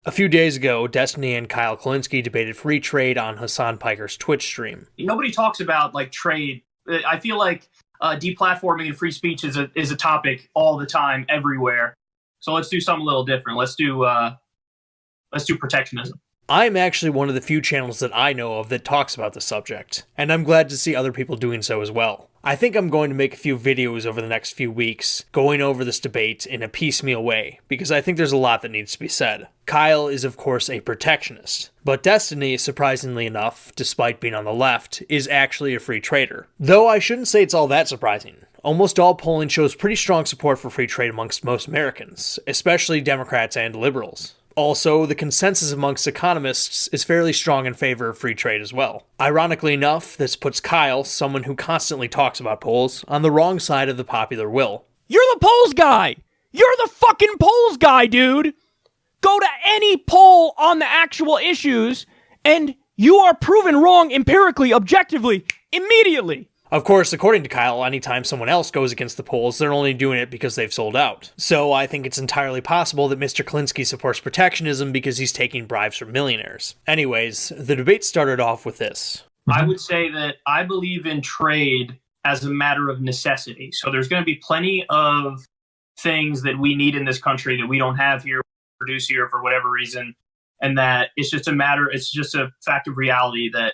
A few days ago, Desntiny and Kyle Kulinski debated free trade on Hassan Piker's Twitch stream. Nobody talks about like trade. I feel like deplatforming and free speech is a topic all the time, everywhere. So let's do something a little different. Let's do protectionism. I'm actually one of the few channels that I know of that talks about the subject, and I'm glad to see other people doing so as well. I think I'm going to make a few videos over the next few weeks, going over this debate in a piecemeal way, because I think there's a lot that needs to be said. Kyle is of course a protectionist, but Desntiny, surprisingly enough, despite being on the left, is actually a free trader. Though I shouldn't say it's all that surprising. Almost all polling shows pretty strong support for free trade amongst most Americans, especially Democrats and liberals. Also, the consensus amongst economists is fairly strong in favor of free trade as well. Ironically enough, this puts Kyle, someone who constantly talks about polls, on the wrong side of the popular will. You're the polls guy! You're the fucking polls guy, dude! Go to any poll on the actual issues, and you are proven wrong empirically, objectively, immediately! Of course, according to Kyle, anytime someone else goes against the polls, they're only doing it because they've sold out. So I think it's entirely possible that Mr. Kulinski supports protectionism because he's taking bribes from millionaires. Anyways, the debate started off with this. I would say that I believe in trade as a matter of necessity. So there's going to be plenty of things that we need in this country that we don't have here, produce here for whatever reason, and that it's just a fact of reality that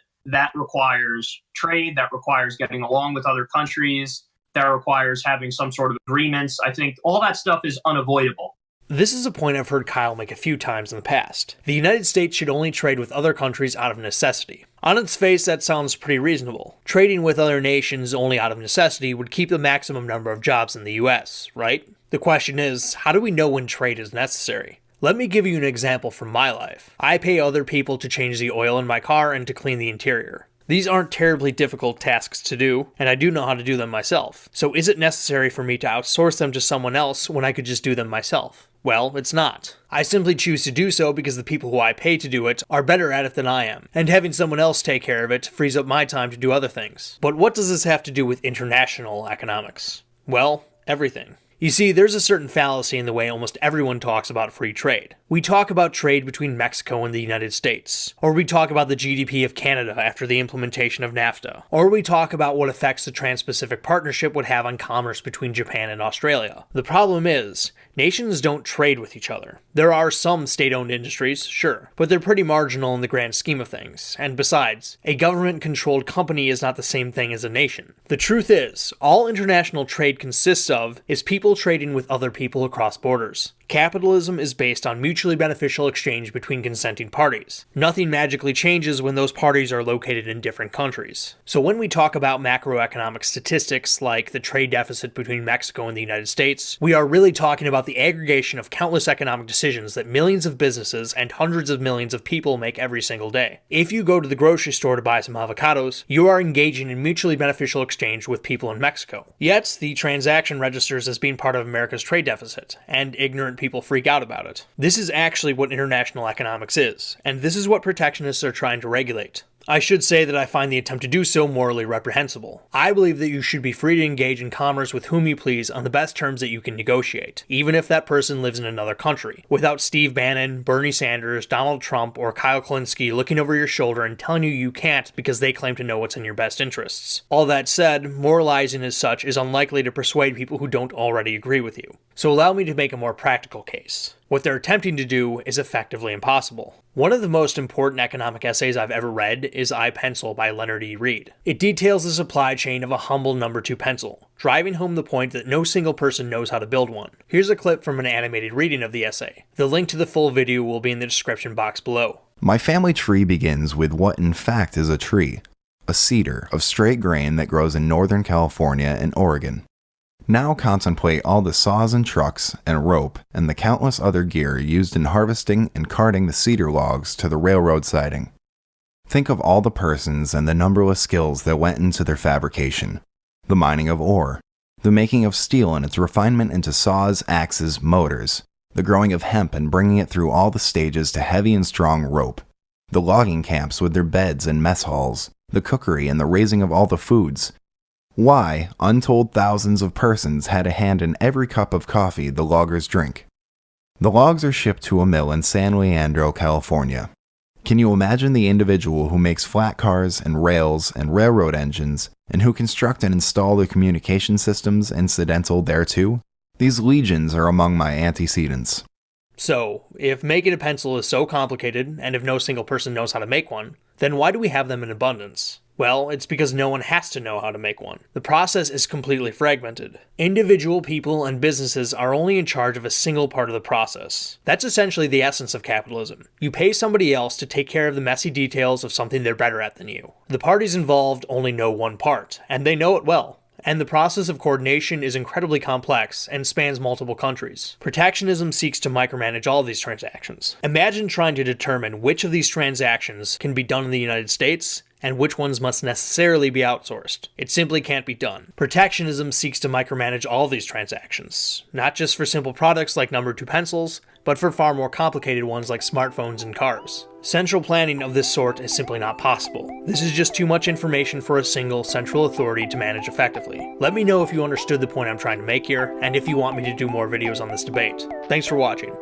requires trade, that requires getting along with other countries, that requires having some sort of agreements. I think all that stuff is unavoidable. This is a point I've heard Kyle make a few times in the past. The United States should only trade with other countries out of necessity. On its face, that sounds pretty reasonable. Trading with other nations only out of necessity would keep the maximum number of jobs in the US, right? The question is, how do we know when trade is necessary? Let me give you an example from my life. I pay other people to change the oil in my car and to clean the interior. These aren't terribly difficult tasks to do, and I do know how to do them myself. So is it necessary for me to outsource them to someone else when I could just do them myself? Well, it's not. I simply choose to do so because the people who I pay to do it are better at it than I am, and having someone else take care of it frees up my time to do other things. But what does this have to do with international economics? Well, everything. You see, there's a certain fallacy in the way almost everyone talks about free trade. We talk about trade between Mexico and the United States, or we talk about the GDP of Canada after the implementation of NAFTA, or we talk about what effects the Trans-Pacific Partnership would have on commerce between Japan and Australia. The problem is, nations don't trade with each other. There are some state-owned industries, sure, but they're pretty marginal in the grand scheme of things, and besides, a government-controlled company is not the same thing as a nation. The truth is, all international trade consists of is people trading with other people across borders. Capitalism is based on mutually beneficial exchange between consenting parties. Nothing magically changes when those parties are located in different countries. So when we talk about macroeconomic statistics like the trade deficit between Mexico and the United States, we are really talking about the aggregation of countless economic decisions that millions of businesses and hundreds of millions of people make every single day. If you go to the grocery store to buy some avocados, you are engaging in mutually beneficial exchange with people in Mexico. Yet, the transaction registers as being part of America's trade deficit, and ignorant people freak out about it. This is actually what international economics is, and this is what protectionists are trying to regulate. I should say that I find the attempt to do so morally reprehensible. I believe that you should be free to engage in commerce with whom you please on the best terms that you can negotiate, even if that person lives in another country, without Steve Bannon, Bernie Sanders, Donald Trump, or Kyle Kulinski looking over your shoulder and telling you can't because they claim to know what's in your best interests. All that said, moralizing as such is unlikely to persuade people who don't already agree with you. So allow me to make a more practical case. What they're attempting to do is effectively impossible. One of the most important economic essays I've ever read is I Pencil by Leonard E. Reed. It details the supply chain of a humble number 2 pencil, driving home the point that no single person knows how to build one. Here's a clip from an animated reading of the essay. The link to the full video will be in the description box below. My family tree begins with what in fact is a tree, a cedar of straight grain that grows in Northern California and Oregon. Now contemplate all the saws and trucks and rope and the countless other gear used in harvesting and carting the cedar logs to the railroad siding. Think of all the persons and the numberless skills that went into their fabrication, the mining of ore, the making of steel and its refinement into saws, axes, motors, the growing of hemp and bringing it through all the stages to heavy and strong rope, the logging camps with their beds and mess halls, the cookery and the raising of all the foods. Why, untold thousands of persons had a hand in every cup of coffee the loggers drink. The logs are shipped to a mill in San Leandro, California. Can you imagine the individual who makes flat cars and rails and railroad engines, and who construct and install the communication systems incidental thereto? These legions are among my antecedents. So, if making a pencil is so complicated, and if no single person knows how to make one, then why do we have them in abundance? Well, it's because no one has to know how to make one. The process is completely fragmented. Individual people and businesses are only in charge of a single part of the process. That's essentially the essence of capitalism. You pay somebody else to take care of the messy details of something they're better at than you. The parties involved only know one part, and they know it well. And the process of coordination is incredibly complex and spans multiple countries. Protectionism seeks to micromanage all of these transactions. Imagine trying to determine which of these transactions can be done in the United States and which ones must necessarily be outsourced. It simply can't be done. Protectionism seeks to micromanage all of these transactions, not just for simple products like number 2 pencils, but for far more complicated ones like smartphones and cars. Central planning of this sort is simply not possible. This is just too much information for a single central authority to manage effectively. Let me know if you understood the point I'm trying to make here, and if you want me to do more videos on this debate. Thanks for watching.